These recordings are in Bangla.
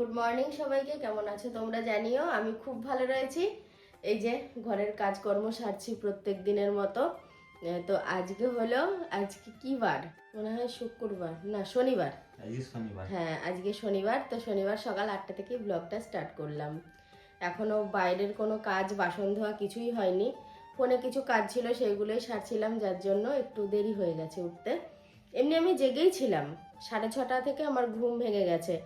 গুড মর্নিং সবাইকে, কেমন আছো তোমরা জানিও। আমি খুব ভালো রয়েছি। এই যে ঘরের কাজকর্ম সারছি প্রত্যেক দিনের মতো। তো আজকে কি বার? মনে হয় শুক্রবার, না শনিবার। হ্যাঁ, আজকে শনিবার। তো শনিবার সকাল 8টা থেকে ব্লগটা স্টার্ট করলাম। এখনো বাইরের কোনো কাজ, বাসন ধোয়া কিছুই হয়নি। ফোনে কিছু কাজ ছিল, সেইগুলোই সারছিলাম, যার জন্য একটু দেরি হয়ে গেছে উঠতে। এমনি আমি জেগেই ছিলাম, 6:30 থেকে আমার ঘুম ভেঙে গেছে।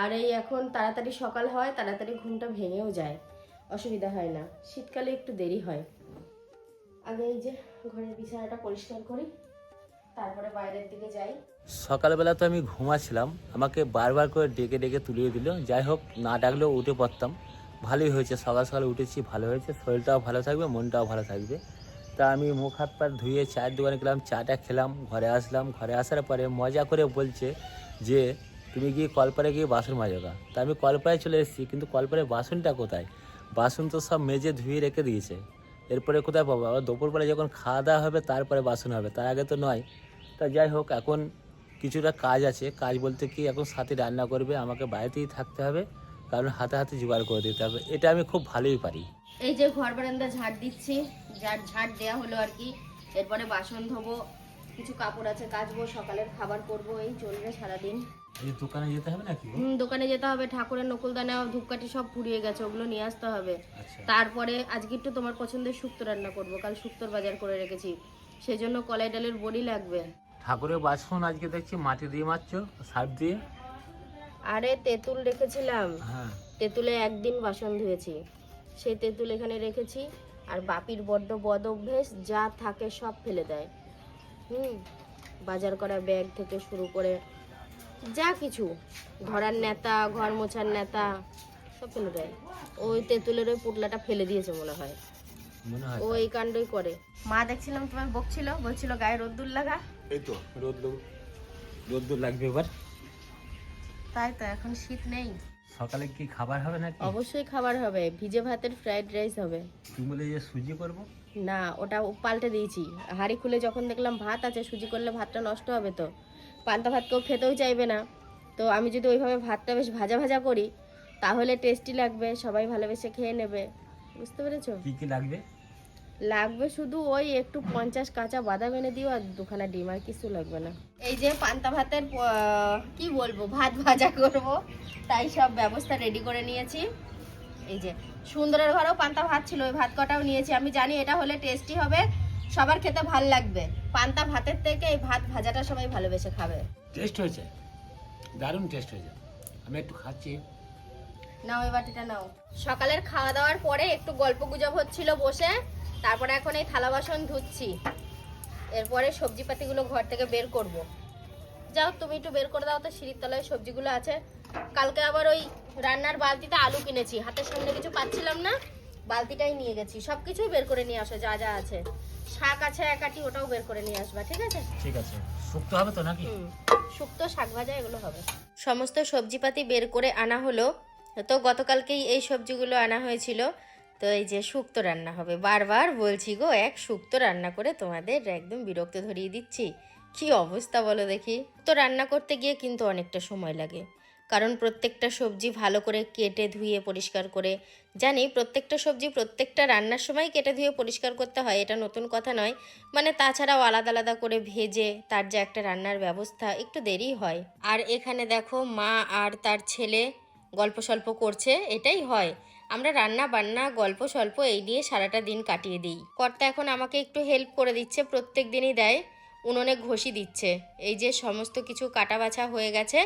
আর এই এখন তাড়াতাড়ি সকাল হয়, তাড়াতাড়ি ঘুমটা ভেঙেও যায়, অসুবিধা হয় না। শীতকালে একটু দেরি হয়। আগে এই যে ঘরের বিছানাটা পরিষ্কার করি, তারপরে বাইরের দিকে যাই। সকালবেলা তো আমি ঘুমাচ্ছিলাম, আমাকে বারবার করে ডেকে ডেকে তুলিয়ে দিল। যাই হোক, না ডাকলেও উঠে পড়তাম। ভালোই হয়েছে, সকাল সকাল উঠেছি, ভালো হয়েছে। শরীরটাও ভালো থাকবে, মনটাও ভালো থাকবে। তা আমি মুখ হাত পা ধুয়ে চায়ের দোকানে গেলাম, চাটা খেলাম, ঘরে আসলাম। ঘরে আসার পরে মজা করে বলছে যে তুমি গিয়ে কলপারে গিয়ে বাসন মাজোগা। তা আমি কলপারে চলে এসেছি, কিন্তু কলপারে বাসনটা কোথায়? বাসন তো সব মেজে ধুয়ে রেখে দিয়েছে। এরপরে কোথায় পাবো? আবার দুপুরবেলা যখন খাওয়া দাওয়া হবে তারপরে বাসন হবে, তার আগে তো নয়। তা যাই হোক, এখন কিছুটা কাজ আছে। কাজ বলতে কি, এখন সাথে রান্না করবে, আমাকে বাইরেতেই থাকতে হবে, কারণ হাতে হাতে জোগাড় করে দিতে হবে। এটা আমি খুব ভালোই পারি। এই যে ঘর বারান্দা ঝাড় দিচ্ছি, ঝাড় দেওয়া হলো আর কি। এরপরে বাসন ধোবো, কিছু কাপড় আছে কাচবো, সকালের খাবার করবো, এই চলবে সারাদিন। এই দোকানে যেতে হবে নাকি? দোকানে যেতে হবে, ঠাকুরের নকুলদানা ধূপকাঠি সব পুড়িয়ে গেছে, ওগুলো নিয়ে আসতে হবে। আচ্ছা। তারপরে আজকে একটু তোমার পছন্দের শুক্তো রান্না করব, কাল শুক্তোর বাজার করে রেখেছি, সেই জন্য কলাই ডালের বড়ি লাগবে। ঠাকুরের বাসন আজকে দেখছি মাটি দিয়ে মাজছো, সার্ফ দিয়ে। আরে তেঁতুল রেখেছিলাম, হ্যাঁ। তেঁতুলে একদিন বাসন ধুয়েছি, সেই তেঁতুল এখানে রেখেছি। আর বাপির বড্ড বদ অভ্যেস, যা থাকে সব ফেলে দেয়। বাজার করা ব্যাগ থেকে শুরু করে যা কিছু, ধরার নেতা, ঘর মোছার নেতা, সব ফেলে দেয়। ওই তেঁতুলের ওই পুটলাটা ফেলে দিয়েছে মনে হয়, মনে হয় ও এই কাণ্ডই করে। মা দেখছিলাম তোমায় বকছিল, বলছিল গায়ে রোদ্দুর লাগা। এই তো রোদ্দুর লাগবে এবার। তাই তো, এখন শীত নেই। সকালে কি খাবার হবে নাকি? অবশ্যই খাবার হবে, ভিজে ভাতের ফ্রাইড রাইস হবে। তুমি বলে যে সুজি করবো। না, ওটা পাল্টে দিয়েছি। হাঁড়ি খুলে যখন দেখলাম ভাত আছে, সুজি করলে ভাতটা নষ্ট হবে, তো পান্তা ভাত কেউ খেতেও চাইবে না। তো আমি যদি ওইভাবে ভাতটা বেশ ভাজা ভাজা করি, তাহলে টেস্টি লাগবে, সবাই ভালোবেসে খেয়ে নেবে। বুঝতে পেরেছো? কি কি লাগবে? লাগবে শুধু ওই একটু 50 কাঁচা বাদাম এনে দিও, আর দুখানা ডিম, আর কিছু লাগবে না। এই যে পান্তা ভাতের কি বলবো, ভাত ভাজা করব, তাই সব ব্যবস্থা রেডি করে নিয়েছি। এই যে সুন্দরের ঘরেও পান্তা ভাত ছিল, ওই ভাত কটাও নিয়েছি। আমি জানি এটা হলে টেস্টি হবে, সবার খেতে ভাল লাগবে। পান্তা ভাতের থেকে এই ভাত ভাজাটা সবাই ভালোবেসে খাবে। টেস্ট হয়েছে, দারুণ টেস্ট হয়েছে। আমি একটু খাচ্ছি। নাও এই বাটিটা নাও। সকালের খাওয়া দাওয়ার পরে একটু গল্প গুজব হচ্ছিল বসে, তারপরে এখন এই থালা বাসন ধুচ্ছি। এরপরে সবজি পাতিগুলো ঘর থেকে বের করব। যাও তুমি একটু বের করে দাও তো, সিঁড়ির তলায় সবজিগুলো আছে। কালকে আবার ওই রান্নার বালতিতে আলু কিনেছি, হাতের সামনে কিছু পাচ্ছিলাম না, বালতিটাই নিয়ে গেছি। সবকিছুই বের করে নিয়ে আসো, যা যা আছে। শাক আছে একাটি, ওটাও বের করে নিয়ে আসবা, ঠিক আছে? ঠিক আছে। শুক্তো হবে তো নাকি? শুক্তো, শাক ভাজা, এগুলো হবে। সমস্ত সবজিপাতি বের করে আনা হলো। তো গতকালকেই এই সবজিগুলো আনা হয়েছিল। তো এই যে শুক্তো রান্না হবে, বারবার বলছি গো, এক শুক্তো রান্না করে তোমাদের একদম বিরক্ত ধরিয়ে দিচ্ছি। কি অবস্থা বলো দেখি। তো রান্না করতে গিয়ে কিন্তু অনেকটা সময় লাগে, কারণ প্রত্যেকটা সবজি ভালো করে কেটে ধুয়ে পরিষ্কার করে, জানি প্রত্যেকটা সবজি প্রত্যেকটা রান্নার সময় কেটে ধুয়ে পরিষ্কার করতে হয়, এটা নতুন কথা নয়। মানে তাছাড়াও আলাদা আলাদা করে ভেজে তার যে একটা রান্নার ব্যবস্থা, একটু দেরি হয়। আর এখানে দেখো মা আর তার ছেলে গল্প সল্প করছে, এটাই হয়। আমরা রান্না বান্না গল্প সল্প এই নিয়ে সারাটা দিন কাটিয়ে দিই। কর্তা এখন আমাকে একটু হেল্প করে দিচ্ছে, প্রত্যেক দিনই দেয়। উনুনে ঘষি দিচ্ছে। এই যে সমস্ত কিছু কাটা বাছা হয়ে গেছে,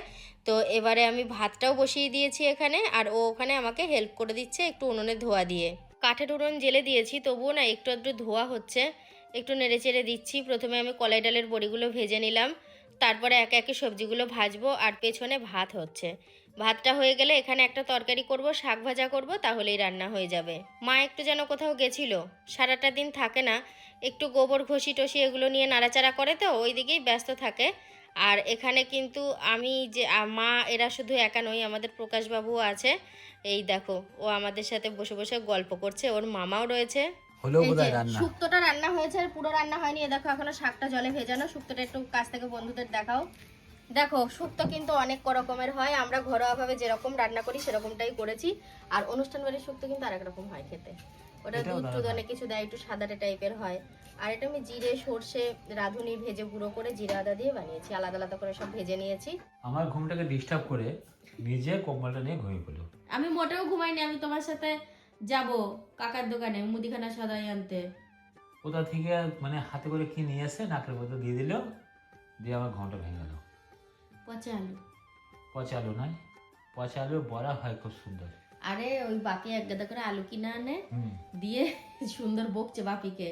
তো এবারে আমি ভাতটাও বসিয়ে দিয়েছি এখানে, আর ও ওখানে আমাকে হেল্প করে দিচ্ছে একটু উনুনে ধোয়া দিয়ে। কাঠের উনুন জেলে দিয়েছি, তবুও না একটু একটু ধোয়া হচ্ছে, একটু নেড়ে চেড়ে দিচ্ছি। প্রথমে আমি কলাই ডালের বড়িগুলো ভেজে নিলাম, তারপরে একে একে সবজিগুলো ভাজবো, আর পেছনে ভাত হচ্ছে। ভাতটা হয়ে গেলে এখানে একটা তরকারি করব, শাক ভাজা করব, তাহলেই রান্না হয়ে যাবে। মা একটু যেন কোথাও গেছিল, সারাটা দিন থাকে না, একটু গোবর ঘষি টসি এগুলো নিয়ে নাড়াচাড়া করে, তো ওই দিকেই ব্যস্ত থাকে। আর এখানে কিন্তু আমি যে মা এরা শুধু একা নই, আমাদের প্রকাশবাবুও আছে। এই দেখো, ও আমাদের সাথে বসে বসে গল্প করছে, ওর মামাও রয়েছে। হলো বোধহয় রান্না। শুক্তোটা রান্না হয়েছে, আর পুরো রান্না হয়নি। দেখো এখনো শাকটা জলে ভেজানো, শুক্তোটা একটু কাছ থেকে বন্ধুদের দেখাও। দেখো শুক্তো কিন্তু অনেক রকমের হয়, আমরা ঘরোয়াভাবে যেরকম রান্না করি সেরকমটাই করেছি। আর অনুষ্ঠান বাড়ির শুক্তো কিন্তু আরেক রকম হয় খেতে, ওটা এটাও দুধ দারুণ টুধ হয়। অনেক কিছু দেয়, একটু সাদাটে টাইপের হয়। আর এটা আমি জিরে সর্ষে রাঁধুনি ভেজে গুঁড়ো করে জিরা আদা দিয়ে বানিয়েছি, আলাদা আলাদা করে সব ভেজে নিয়েছি। আমার ঘুমটাকে ডিস্টার্ব করে নিজে কম্বলটা নিয়ে ঘুমিয়ে পড়লো। আমি মোটেও ঘুমাইনি, আমি তোমার সাথে যাব কাকার দোকানে মুদিখানা সদাই আনতে। কোথা থেকে মানে হাতে করে কি নিয়ে এসে নাকের মধ্যে দিয়ে দিল, দিয়ে আমার ঘুমটা ভেঙে গেল। পচা আলু। পচা আলু নয়, পচা আলুর বড়া হয় খুব সুন্দর। আরে ওই বাপি এক গাদা করে আলু কিনে আনে, দিয়ে সুন্দর বকছে বাপিকে,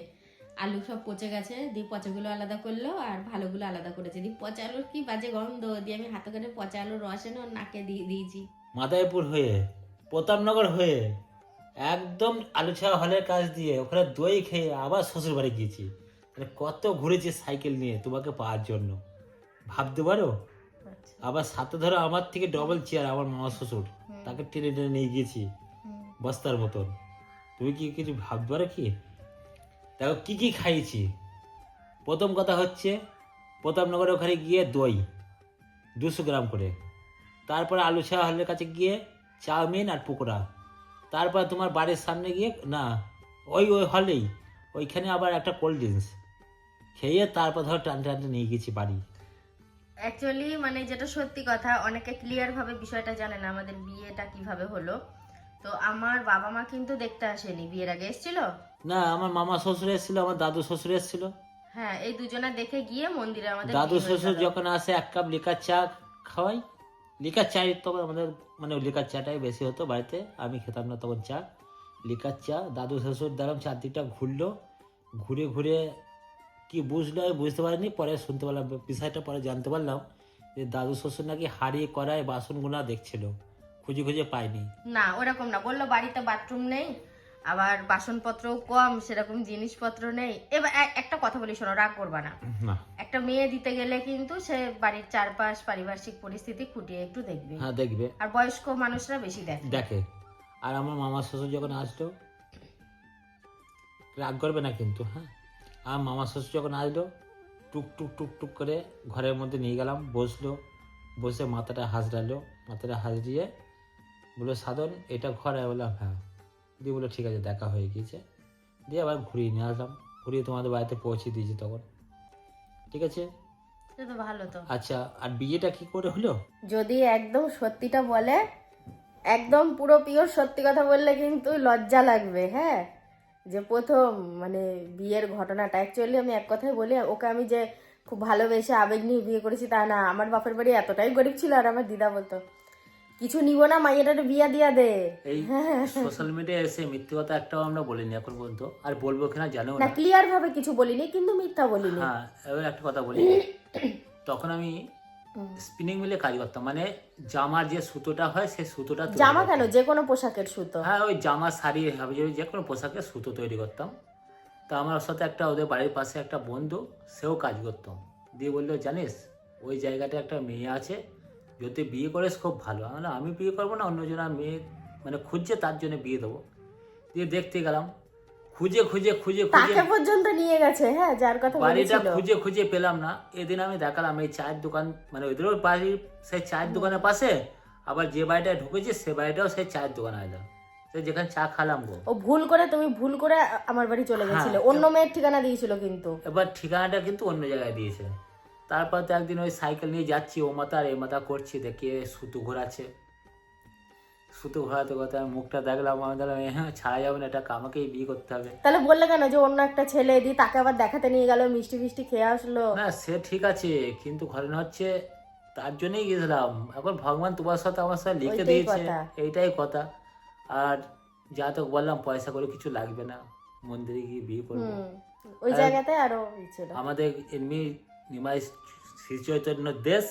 আলু সব পচে গেছে, দিয়ে পচাগুলো আলাদা করলো আর ভালোগুলো আলাদা করেছে, দিয়ে পচা আলুর কি বাজে গন্ধ, দিয়ে আমি হাতে করে পচা আলুর রস এনে ওর নাকে দিয়ে দিয়েছি। মাদারীপুর হয়ে প্রতাপনগর হয়ে একদম আলু ছাড়া হলের কাছ দিয়ে ওখানে দই খেয়ে আবার শ্বশুর বাড়ি গিয়েছি। মানে কত ঘুরেছি সাইকেল নিয়ে তোমাকে পাওয়ার জন্য, ভাবতে পারো। আবার সাথে ধরো আমার থেকে ডবল চেয়ার আমার মামা শ্বশুর, তাকে টেনে টেনে নিয়ে গিয়েছি বস্তার মতন। তুমি কি কিছু ভাবতে পারো কি? দেখো কি কি খাইয়েছি। প্রথম কথা হচ্ছে প্রতাপনগরে ওখানে গিয়ে দই 200 গ্রাম করে, তারপরে আলু ছাড়া হলের কাছে গিয়ে চাউমিন আর পকোড়া, তারপর তোমার বাড়ির সামনে গিয়ে না ওই ওই হলেই ওইখানে আবার একটা কোল্ড ড্রিঙ্কস খেয়ে তারপর ধরো টানতে টানতে নিয়ে গেছি বাড়ি। অ্যাকচুয়ালি মানে যেটা সত্যি কথা, অনেকে ক্লিয়ার ভাবে বিষয়টা জানে না আমাদের বিয়েটা কিভাবে হলো। তো আমার বাবা মা কিন্তু দেখতে আসেনি, বিয়ের আগে এসেছিল। না, আমার মামা শ্বশুর এসেছিল, আমার দাদু শ্বশুর এসেছিল। হ্যাঁ, এই দুজনা দেখে গিয়ে মন্দিরে আমাদের দাদু বিয়ে হয়ে শ্বশুর গেল। যখন আসে 1 কাপ লিকার চা খাওয়াই, লিকার চা তো আমাদের মানে লিকার চাটাই বেশি হতো বাড়িতে, আমি খেতাম না তখন চা, লিকার চা। দাদু শ্বশুর দেখলাম চারদিকটা ঘুরলো, ঘুরে ঘুরে কি বুঝলো আমি বুঝতে পারিনি, পরে শুনতে পারলাম বিষয়টা, পরে জানতে পারলাম যে দাদু শ্বশুর নাকি হাড়ি কড়াই বাসনগুলা দেখছিল, খুঁজে খুঁজে পায়নি। না ওরকম না, বললো বাড়িতে বাথরুম নেই, আবার বাসনপত্রও কম, সেরকম জিনিসপত্র নেই। এবার একটা কথা বলি শোনো, রাগ করবা না। না, একটা মেয়ে দিতে গেলে কিন্তু সে বাড়ির চারপাশ পারিপার্শ্বিক পরিস্থিতি খুঁটিয়ে একটু দেখবে, হ্যাঁ দেখবে, আর বয়স্ক মানুষরা বেশি দেখে। দেখে। আর আমার মামা শ্বশুর যখন আসলো, রাগ করবে না কিন্তু, হ্যাঁ, আমার মামা শ্বশুর যখন আসলো টুক টুক টুক টুক করে ঘরের মধ্যে নিয়ে গেলাম, বসলো, বসে মাথাটা হাজড়ালো, মাথাটা হাজড়িয়ে বললো সাধন এটা ঘর? আমি বললাম হ্যাঁ। দিয়ে বললো ঠিক আছে, দেখা হয়ে গিয়েছে। দিয়ে আবার ঘুরিয়ে নিয়ে আসলাম, ঘুরিয়ে তোমাদের বাড়িতে পৌঁছে দিয়েছি তখন। ঠিক আছে, সে তো ভালো। তো আচ্ছা, আর বিয়েটা কি করে হলো? যদি একদম সত্যিটা বলে, একদম পুরো পিওর সত্যি কথা বললে কিন্তু লজ্জা লাগবে। হ্যাঁ, যে প্রথম মানে বিয়ের ঘটনাটা, অ্যাকচুয়ালি আমি এক কথাই বলি, ওকে আমি যে খুব ভালোবেসে আবেগ নিয়ে বিয়ে করেছি তা না। আমার বাপের বাড়ি এতটাই গরিব ছিল, আর আমার দিদা বলতো কিছু নিব না, মাইয়াটারে বিয়া দিয়া দে। এই সোশ্যাল মিডিয়ায় এসে মিথ্যে কথা একটাও আমরা বলিনি এখন পর্যন্ত, আর বলবো কিনা জানো না, না। ক্লিয়ার ভাবে কিছু বলিনি, কিন্তু মিথ্যা বলিনি। হ্যাঁ, এবার একটা কথা বলি, তখন আমি স্পিনিং মিলে কাজ করতাম, মানে জামার যে সুতোটা হয় সেই সুতোটা তৈরি জামা করতাম। কেন, যে কোনো পোশাকের সুতো। হ্যাঁ, ওই জামা শাড়ি হাবি যে কোনো পোশাকের সুতো তৈরি করতাম। তা আমার সাথে একটা ওদের বাড়ির পাশে একটা বন্ধু, সেও কাজ করতো। দিয়ে বললো জানিস ওই জায়গাটা একটা মেয়ে আছে, যদি বিয়ে করিস খুব ভালো। আমি বললাম, আমি বিয়ে করবো না, অন্যজনা মেয়ে মানে খুঁজছে, তার জন্য বিয়ে দেবো। দিয়ে দেখতে গেলাম, খুঁজে খুঁজে খুঁজে খুঁজে তাকে পর্যন্ত নিয়ে গেছে। হ্যাঁ, যার কথা বাড়িটা বলেছিল। খুঁজে খুঁজে পেলাম না। এদিন আমি দেখালাম এই চায়ের দোকান, মানে ওদেরও বাড়ির সেই চায়ের দোকানের পাশে, আবার যে বাড়িটায় ঢুকেছি সে বাড়িটাও সেই চায়ের দোকান আলাদা, সে যেখানে চা খালাম গো। ও ভুল করে, তুমি ভুল করে আমার বাড়ি চলে গেছিলে, অন্য মেয়ের ঠিকানা দিয়েছিল কিন্তু। এবার ঠিকানাটা কিন্তু অন্য জায়গায় দিয়েছে। তারপর তো একদিন ওই সাইকেল নিয়ে যাচ্ছি, ও মাথা আর এ মাথা করছি, দেখি সুতো ঘোরাচ্ছে। সুতো ঘোরাতে ঘোরাতে আমি মুখটা দেখলাম, আমি দেখলাম হ্যাঁ ছাড়া যাবে না, এটা আমাকেই বিয়ে করতে হবে। তাহলে বললে কেন যে অন্য একটা ছেলে, দিয়ে তাকে আবার দেখাতে নিয়ে গেল, মিষ্টি ফিষ্টি খেয়ে আসলো। না সে ঠিক আছে, কিন্তু ঘটনা হচ্ছে তার জন্যই গেছিলাম। এখন ভগবান তোমার সাথে আমার সাথে লিখে ওইটাই দিয়েছে, কথা। এইটাই কথা। আর যা তো বললাম পয়সা করে কিছু লাগবে না, মন্দিরে গিয়ে বিয়ে করবো। ওই জায়গাতে আরো ছিল। আমাদের এমনি নিমাই শ্রী চৈতন্য দেশ,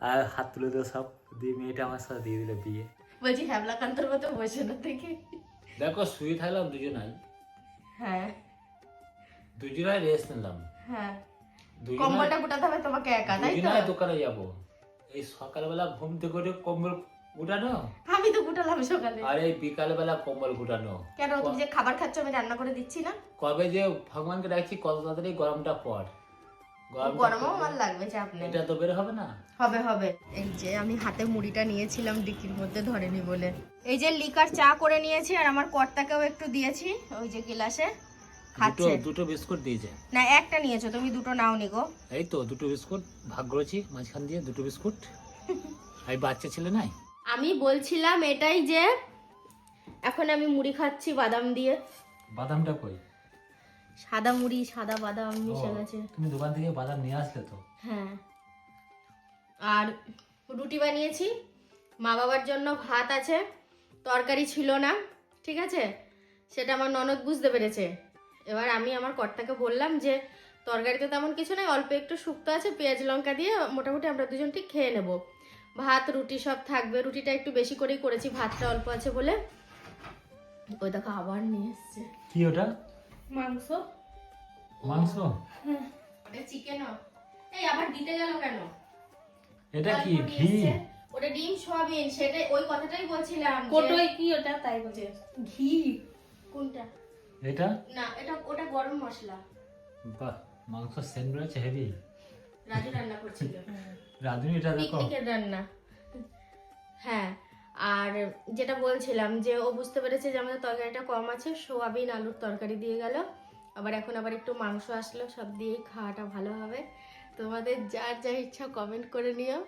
আর হাত তুলে দিল সব, দিয়ে মেয়েটা আমার সাথে দিয়ে দিল বিয়ে। বলছি হ্যাবলাকান্তর মতো বসে না থেকে। দেখো শুয়ে থাকলাম দুজনাই, হ্যাঁ দুজনাই রেস্ট নিলাম, হ্যাঁ, দুজনাই কম্বলটা গুটাতে হবে তোমাকে একা, তাই তো? দুজনাই দোকানে যাবো। এই সকালবেলা ঘুম থেকে উঠে কম্বল গুটানো, আমি তো গুটালাম সকালে। আর এই বিকালবেলা কম্বল গুটানো। কেন, তুমি যে খাবার খাচ্ছ আমি রান্না করে দিচ্ছি না? কবে যে ভগবানকে ডাকছি কত তাড়াতাড়ি গরমটা পড়। গরমও আমার লাগবে, চাপ নেই। এটা তো বের হবে না। হবে হবে। এই যে আমি হাতে মুড়িটা নিয়েছিলাম, ডিকির মধ্যে ধরেনি বলে। এই যে লিকার চা করে নিয়েছি, আর আমার কর্তাকেও একটু দিয়েছি ওই যে গ্লাসে, খাচ্ছে। দুটো বিস্কুট দিয়েছে। না, একটা নিয়েছো তুমি, দুটো নাও নি গো। এই তো দুটো বিস্কুট ভাগ করেছি মাঝখান দিয়ে, দুটো বিস্কুট। এই বাচ্চা ছেলে নাই। আমি বলছিলাম এটাই যে এখন আমি মুড়ি খাচ্ছি বাদাম দিয়ে। বাদামটা কই? সাদা মুড়ি, সাদা বাদাম মিশে গেছে। তুমি দোকান থেকে বাদাম নিয়ে আসলে তো? হ্যাঁ। আর রুটি বানিয়েছি, মা বাবার জন্য ভাত আছে, তরকারি ছিল না, ঠিক আছে, সেটা আমার ননদ বুঝতে পেরেছে। এবার আমি আমার কর্তাকে বললাম যে তরকারিতে তেমন কিছু নাই, অল্প একটু শুক্তো আছে, পেঁয়াজ লঙ্কা দিয়ে মোটামুটি আমরা দুজন ঠিক খেয়ে নেব। ভাত রুটি সব থাকবে, রুটিটা একটু বেশি করেই করেছি, ভাতটা অল্প আছে বলে। ওই দেখো আবার নিয়ে এসছে। কি ওটা? মাংস। মাংস? ওটা চিকেনও। এই আবার দিতে গেল কেন? এটা কি ঘি? ওটা ডিম সয়াবিন, সেটা ওই কথাটাই বলছিলাম। কোটোই কি ওটা তাই বলছে। ঘি কোনটা? এটা না, এটা ওটা গরম মশলা। বাহ, মাংস সেন্ট রয়েছে হেভি। রাজু রান্না করছিল। রাধুনি এটা দেখো। পিকনিকের রান্না। হ্যাঁ, আর যেটা বলছিলাম যে ও বুঝতে পেরেছে যে আমাদের তরকারিটা কম আছে, সোয়াবিন আলুর তরকারি দিয়ে গেল। আবার এখন আবার একটু মাংস আসলো, সব দিয়েই খাওয়াটা ভালো হবে। তোমাদের যার যা ইচ্ছা কমেন্ট করে নিও,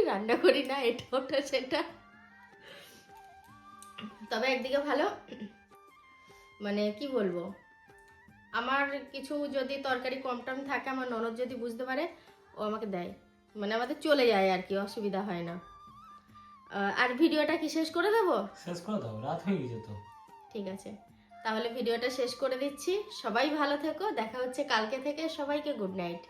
রান্না করি না এটা ওটা সেটা। তবে একদিকে ভালো, মানে কি বলবো, আমার কিছু যদি তরকারি কম টম থাকে, আমার ননদ যদি বুঝতে পারে, ও আমাকে দেয়, মানে আমাদের চলে যায় আর কি, অসুবিধা হয় না। আর ভিডিওটা কি শেষ করে দেবো? শেষ করে দাও, রাত হয়ে গেছে তো। ঠিক আছে, তাহলে ভিডিওটা শেষ করে দিচ্ছি। সবাই ভালো থেকো, দেখা হচ্ছে কালকে থেকে। সবাইকে গুড নাইট।